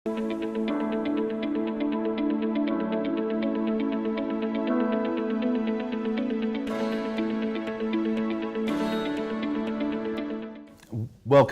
Welcome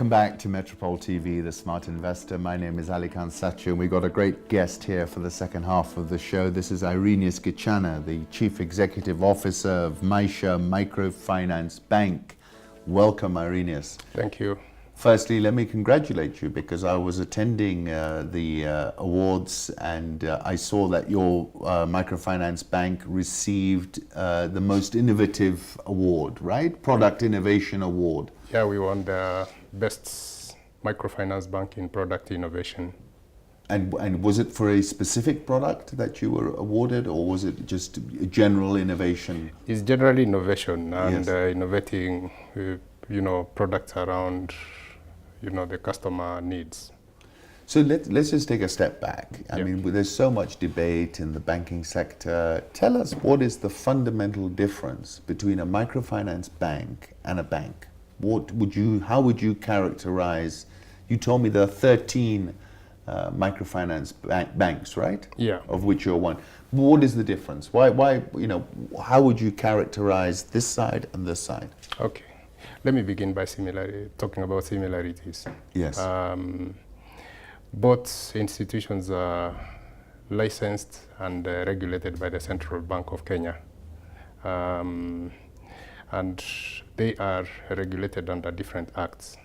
back to Metropole TV, The Smart Investor. My name is Ali Khan Sachu, and we've got a great guest here for the second half of the show. This is Ireneus Gichan, the Chief Executive Officer of Maisha Microfinance Bank. Welcome, Ireneus. Thank you. Firstly, let me congratulate you, because I was attending the awards, and I saw that your microfinance bank received the most innovative award, right? Product Innovation Award. Yeah, we won the best microfinance bank in product innovation. And was it for a specific product that you were awarded, or was it just general innovation? It's generally innovation and Yes. Innovating, products around, the customer needs. So let's just take a step back. I Yeah. mean, there's so much debate in the banking sector. Tell us, what is the fundamental difference between a microfinance bank and a bank? How would you characterize? You told me there are 13 microfinance banks, right? Yeah. Of which you're one. What is the difference? Why? How would you characterize this side and this side? Okay. Let me begin by talking about similarities. Yes. Both institutions are licensed and regulated by the Central Bank of Kenya. And they are regulated under different acts.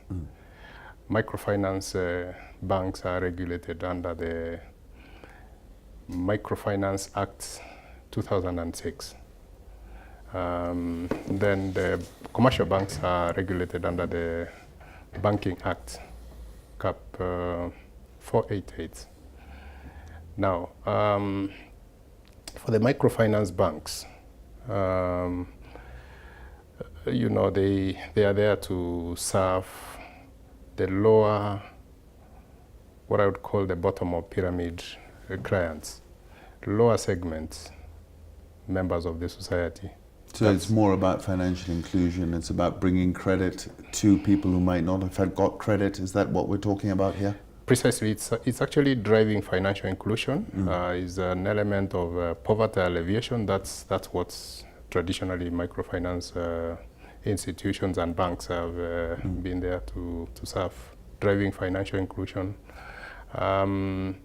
Microfinance banks are regulated under the Microfinance Act 2006. Then the commercial banks are regulated under the Banking Act, Cap 488. Now, for the microfinance banks, they are there to serve the lower, what I would call the bottom of pyramid clients, lower segments, members of the society. So it's more about financial inclusion. It's about bringing credit to people who might not have got credit. Is that what we're talking about here? Precisely. It's actually driving financial inclusion. Is an element of poverty alleviation. That's what's traditionally microfinance institutions and banks have been there to serve, driving financial inclusion. And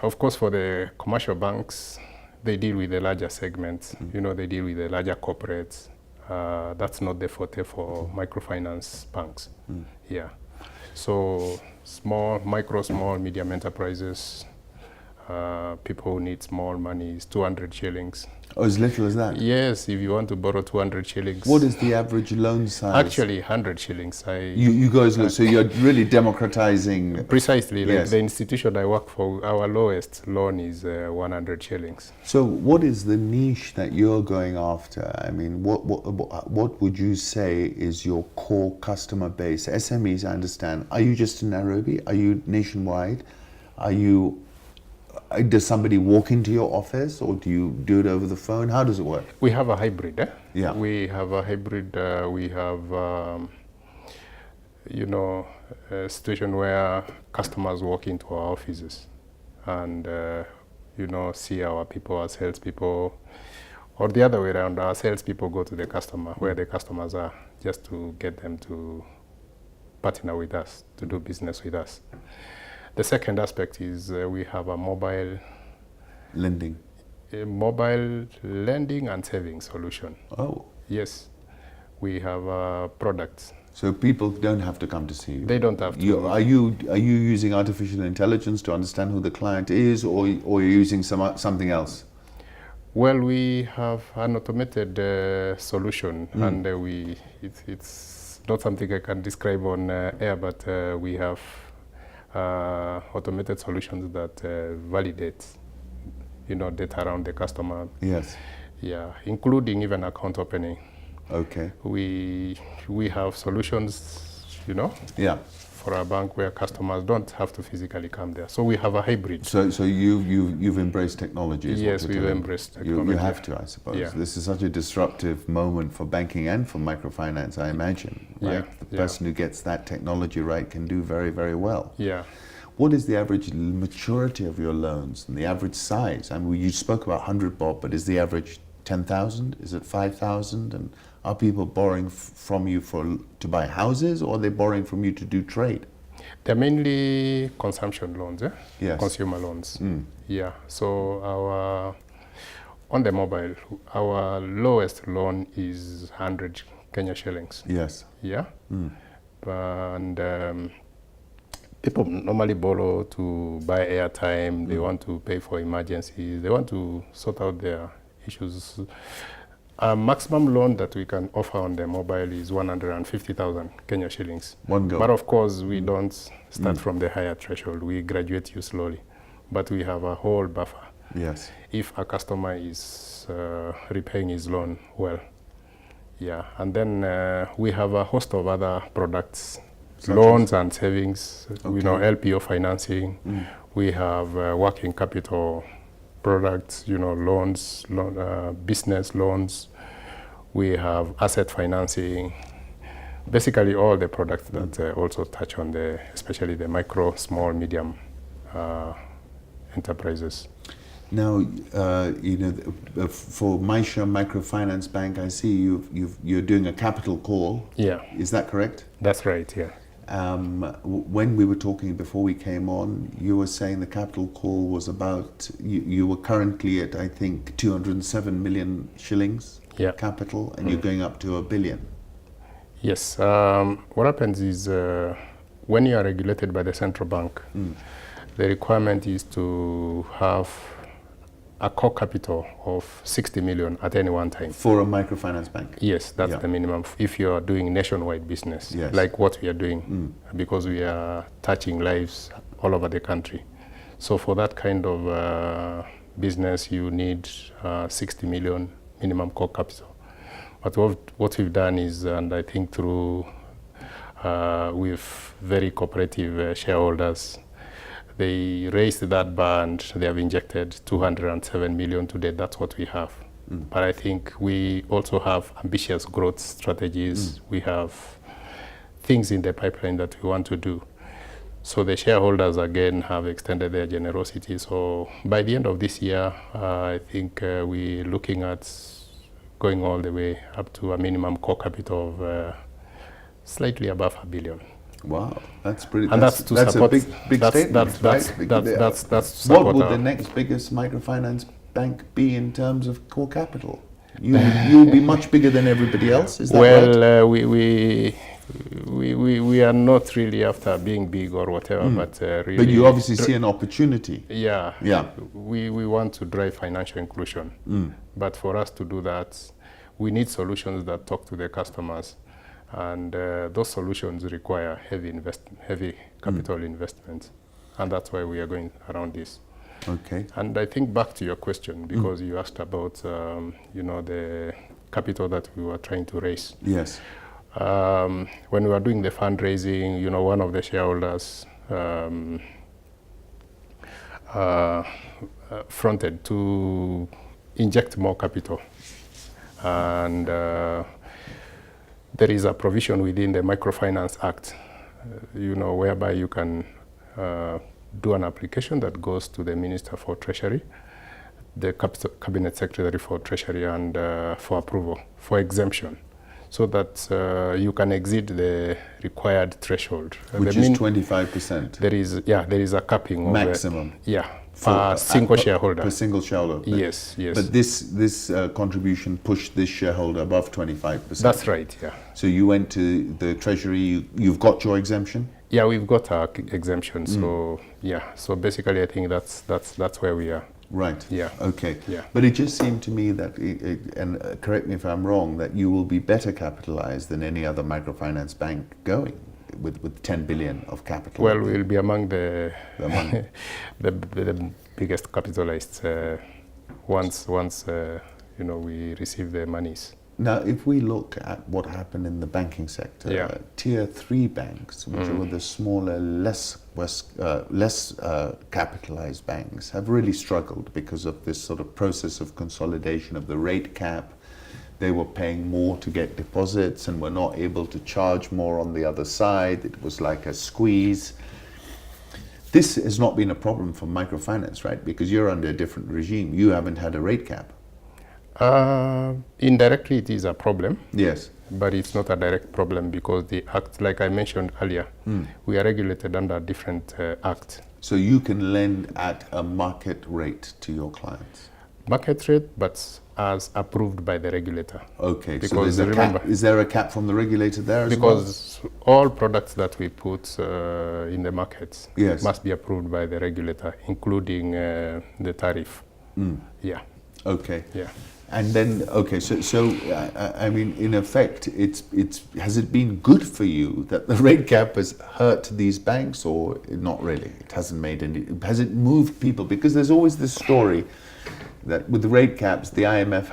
of course, for the commercial banks, they deal with the larger segments. They deal with the larger corporates. That's not the forte for microfinance banks. Yeah. So small, medium enterprises, people who need small money is 200 shillings. Oh, as little as that? Yes, if you want to borrow 200 shillings. What is the average loan size? Actually, 100 shillings. You guys look, so you're really democratizing. Precisely. Like Yes. the institution I work for, our lowest loan is 100 shillings. So what is the niche that you're going after? I mean, what would you say is your core customer base? SMEs, I understand. Are you just in Nairobi? Are you nationwide? Does somebody walk into your office, or do you do it over the phone? How does it work? We have a hybrid. Yeah. We have a hybrid. We have, a situation where customers walk into our offices and, see our people, our salespeople, or the other way around. Our salespeople go to the customer where the customers are, just to get them to partner with us, to do business with us. The second aspect is we have a mobile Lending. lending and saving solution. Oh. Yes, we have products. So people don't have to come to see you. They don't have to. Are you using artificial intelligence to understand who the client is, or you're using something else? Well, we have an automated solution, and it's not something I can describe on air, but we have automated solutions that validate, data around the customer. Yes. Yeah, including even account opening. Okay. We have solutions, Yeah. for a bank where customers don't have to physically come there. So we have a hybrid. So you've embraced technology. Is Yes, what we've you're telling me. embraced technology. You have to, I suppose. Yeah. This is such a disruptive moment for banking and for microfinance, I imagine. Right? Yeah, The yeah. person who gets that technology right can do very, very well. Yeah. What is the average maturity of your loans and the average size? I mean, you spoke about 100 bob, but is the average 10,000? Is it 5,000? And are people borrowing from you to buy houses, or are they borrowing from you to do trade? They're mainly consumption loans, Yes. Consumer loans. Yeah. So on the mobile, our lowest loan is 100 Kenya shillings. Yes. Yeah. And people normally borrow to buy airtime. They want to pay for emergencies. They want to sort out their issues. A maximum loan that we can offer on the mobile is 150,000 Kenya shillings. One go. But of course, we don't start from the higher threshold. We graduate you slowly. But we have a whole buffer. Yes. If a customer is repaying his loan well. Yeah. And then we have a host of other products, loans and savings, LPO financing. We have working capital products, loans, business loans. We have asset financing. Basically, all the products that also touch on especially the micro, small, medium enterprises. Now, for Maisha Microfinance Bank, I see you're doing a capital call. Yeah. Is that correct? That's right. Yeah. When we were talking before we came on, you were saying the capital call was about, you were currently at, I think, 207 million shillings capital, and you're going up to 1 billion. Yes. What happens is when you are regulated by the central bank, the requirement is to have a core capital of 60 million at any one time. For a microfinance bank? Yes, that's the minimum if you are doing nationwide business, like what we are doing, because we are touching lives all over the country. So for that kind of business, you need 60 million minimum core capital. But what we've done is, and I think through with very cooperative shareholders, they raised that bar and they have injected 207 million today. That's what we have. But I think we also have ambitious growth strategies. We have things in the pipeline that we want to do. So the shareholders, again, have extended their generosity. So by the end of this year, I think we're looking at going all the way up to a minimum core capital of slightly above 1 billion. Wow, that's pretty. And that's to support. A big statement. That's to support. What would the next biggest microfinance bank be in terms of core capital? You'll be much bigger than everybody else. Is that right? We are not really after being big or whatever, but really. But you obviously see an opportunity. Yeah. Yeah. We want to drive financial inclusion, but for us to do that, we need solutions that talk to the customers. And those solutions require heavy capital investment, and that's why we are going around this. Okay. And I think back to your question, because you asked about the capital that we were trying to raise. Yes. When we were doing the fundraising, one of the shareholders fronted to inject more capital, and there is a provision within the Microfinance Act, whereby you can do an application that goes to the Minister for Treasury, the Cabinet Secretary for Treasury, and for approval, for exemption, so that you can exceed the required threshold. Which is 25%. There is a capping. Maximum. Per single shareholder. Per single shareholder. Yes. But this contribution pushed this shareholder above 25%. That's right, yeah. So you went to the Treasury, you've got your exemption? Yeah, we've got our exemption. So, so basically I think that's where we are. Right. Yeah. Okay. Yeah. But it just seemed to me that, and correct me if I'm wrong, that you will be better capitalized than any other microfinance bank going with 10 billion of capital. Well, we'll be among the biggest capitalized once we receive the monies. Now, if we look at what happened in the banking sector, tier 3 banks, which were the smaller, less capitalized banks, have really struggled because of this sort of process of consolidation of the rate cap. They were paying more to get deposits and were not able to charge more on the other side. It was like a squeeze. This has not been a problem for microfinance, right? Because you're under a different regime. You haven't had a rate cap. Indirectly, it is a problem. Yes. But it's not a direct problem because the act, like I mentioned earlier, we are regulated under a different act. So you can lend at a market rate to your clients? Market rate, but as approved by the regulator. Okay, because so there's a cap. Is there a cap from the regulator there as well? Because all products that we put in the market Yes. must be approved by the regulator, including the tariff. Yeah. Okay. Yeah. And then, okay, so I mean, in effect, has it been good for you that the rate cap has hurt these banks, or not really? It hasn't made any. Has it moved people? Because there's always this story that with the rate caps, the IMF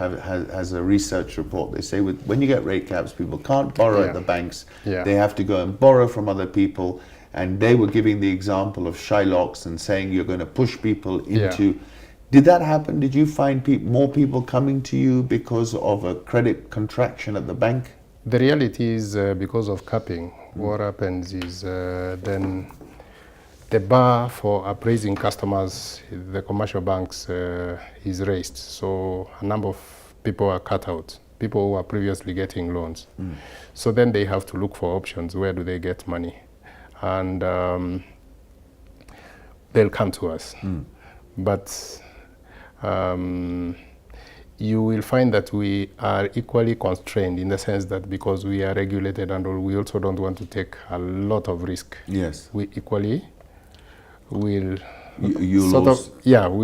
has a research report. They say when you get rate caps, people can't borrow at the banks. Yeah. They have to go and borrow from other people. And they were giving the example of Shylocks and saying you're going to push people into. Yeah. Did that happen? Did you find more people coming to you because of a credit contraction at the bank? The reality is because of capping, what happens is then the bar for appraising customers, the commercial banks, is raised. So a number of people are cut out, people who are previously getting loans. So then they have to look for options. Where do they get money? And they'll come to us. But you will find that we are equally constrained in the sense that because we are regulated and we also don't want to take a lot of risk. Yes. We equally will we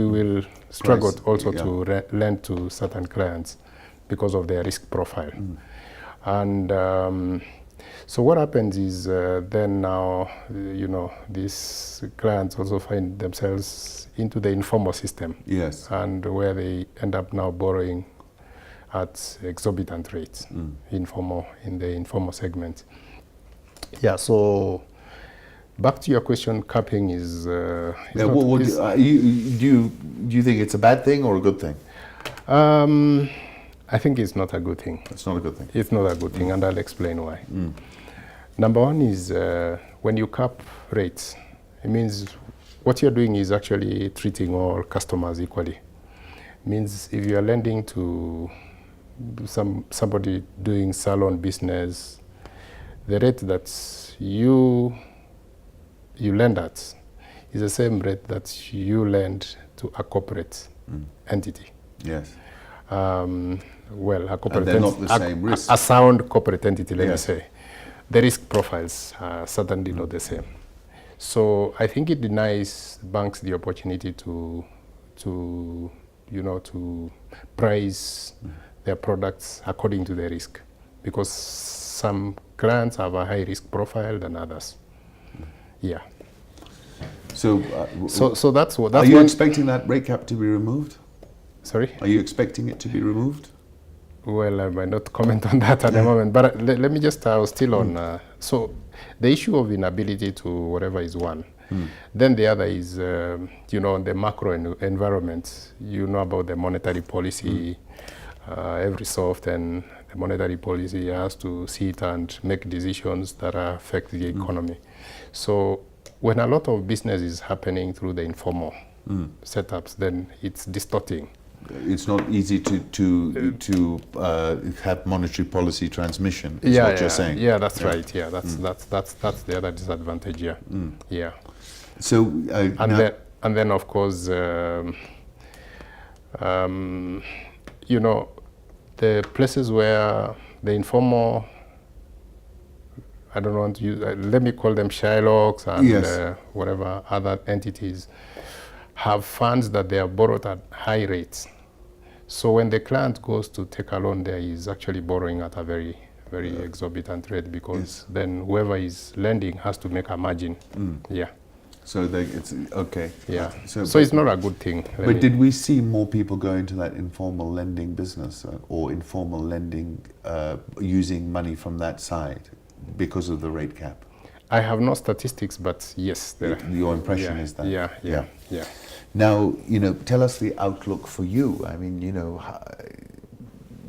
will struggle price, also to lend to certain clients because of their risk profile. And so what happens is then now, these clients also find themselves into the informal system. Yes. And where they end up now borrowing at exorbitant rates, in the informal segment. Yeah, so back to your question, capping is... do you think it's a bad thing or a good thing? I think it's not a good thing. It's not a good thing. It's not a good thing, and I'll explain why. Number one is when you cap rates, it means what you're doing is actually treating all customers equally. It means if you are lending to somebody doing salon business, the rate that you lend at is the same rate that you lend to a corporate entity. Yes. Well, a corporate and they're not the same risk. A sound corporate entity, let me Yes. say. The risk profiles are certainly not the same. So I think it denies banks the opportunity to price their products according to their risk, because some clients have a high risk profile than others. Yeah. So that's what. Are you expecting that rate cap to be removed? Sorry? Are you expecting it to be removed? Well, I might not comment on that at the moment, but let me just still on. So the issue of inability to whatever is one. Then the other is, the macro environment. You know about the monetary policy. Every so often, the monetary policy has to sit and make decisions that affect the economy. So when a lot of business is happening through the informal setups, then it's distorting. It's not easy to have monetary policy transmission. Is what you're saying. Yeah, that's right. Yeah, that's the other disadvantage. Yeah, yeah. So and then of course, the places where the informal, I don't want to use, let me call them Shylocks and whatever other entities, have funds that they have borrowed at high rates. So when the client goes to take a loan there, he's actually borrowing at a very, very exorbitant rate, because then whoever is lending has to make a margin. Yeah. So it's okay. Yeah. So it's not a good thing. But did we see more people go into that informal lending business or informal lending using money from that side because of the rate cap? I have no statistics, but yes. Your impression is that? Yeah. Now, tell us the outlook for you. I mean,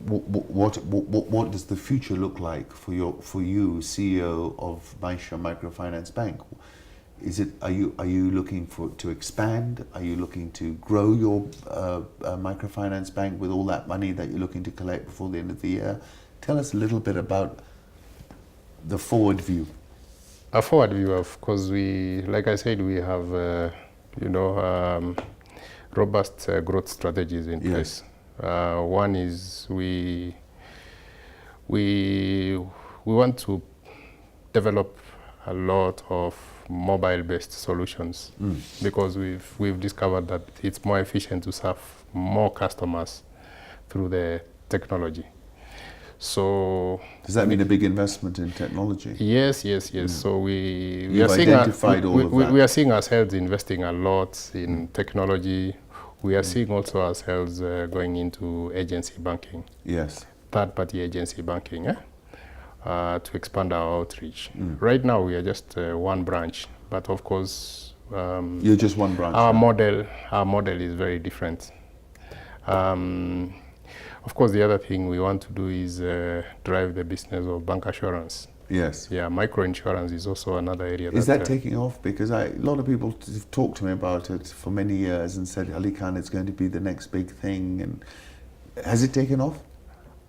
what does the future look like for you, CEO of Maisha Microfinance Bank? Are you looking to expand? Are you looking to grow your microfinance bank with all that money that you're looking to collect before the end of the year? Tell us a little bit about the forward view. A forward view, of course, like I said, we have, robust growth strategies in place. One is we want to develop a lot of mobile-based solutions because we've discovered that it's more efficient to serve more customers through the technology. So does that mean a big investment in technology? Yes. So we are seeing ourselves investing a lot in technology. We are seeing also ourselves going into agency banking. Yes. Third-party agency banking, to expand our outreach. Right now we are just one branch, but of course you're just one branch. Our model is very different. Of course, the other thing we want to do is drive the business of bank assurance. Yes. Yeah, microinsurance is also another area. Is that taking off? Because a lot of people have talked to me about it for many years and said, Ali Khan, it's going to be the next big thing. And has it taken off?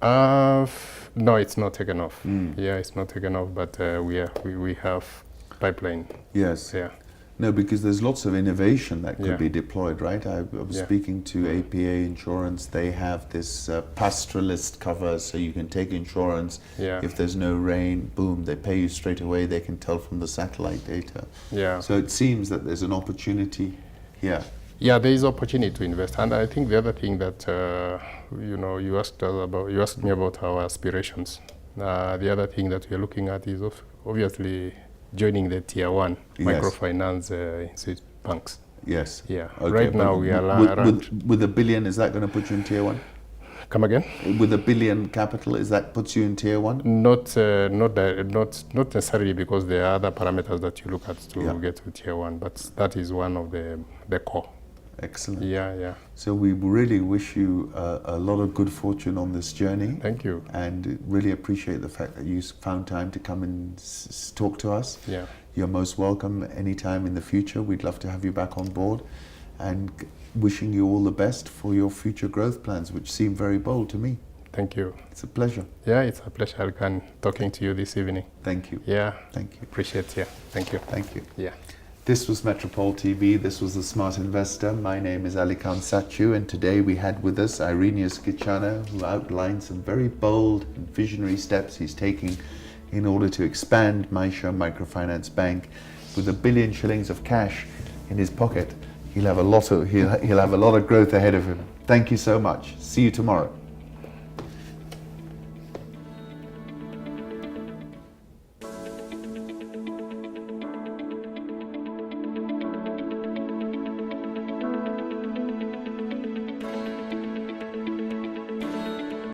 No, it's not taken off. Yeah, it's not taken off, but we have pipeline. Yes. Yeah. No, because there's lots of innovation that could be deployed, right? I was speaking to APA Insurance. They have this pastoralist cover, so you can take insurance. If there's no rain, boom, they pay you straight away. They can tell from the satellite data. Yeah. So it seems that there's an opportunity here. Yeah, there is opportunity to invest, and I think the other thing that you asked me about our aspirations. The other thing that we are looking at is obviously joining the tier 1 microfinance banks. Yes. Yeah. Okay, right now we are with $1 billion. Is that going to put you in tier 1? Come again? With $1 billion capital, is that puts you in tier 1? Not necessarily, because there are other parameters that you look at to get to tier 1. But that is one of the core. Excellent. Yeah. So we really wish you a lot of good fortune on this journey. Thank you. And really appreciate the fact that you found time to come and talk to us. Yeah. You're most welcome anytime in the future. We'd love to have you back on board. And wishing you all the best for your future growth plans, which seem very bold to me. Thank you. It's a pleasure. Yeah, it's a pleasure, Alkan, talking to you this evening. Thank you. Yeah. Thank you. Appreciate it. Yeah. Thank you. Thank you. Yeah. This was Metropole TV. This was The Smart Investor. My name is Ali Khan Sachu, and today we had with us Ireneus Gichan, who outlined some very bold and visionary steps he's taking in order to expand Maisha Microfinance Bank. With $1 billion shillings of cash in his pocket, he'll have a lot of growth ahead of him. Thank you so much. See you tomorrow.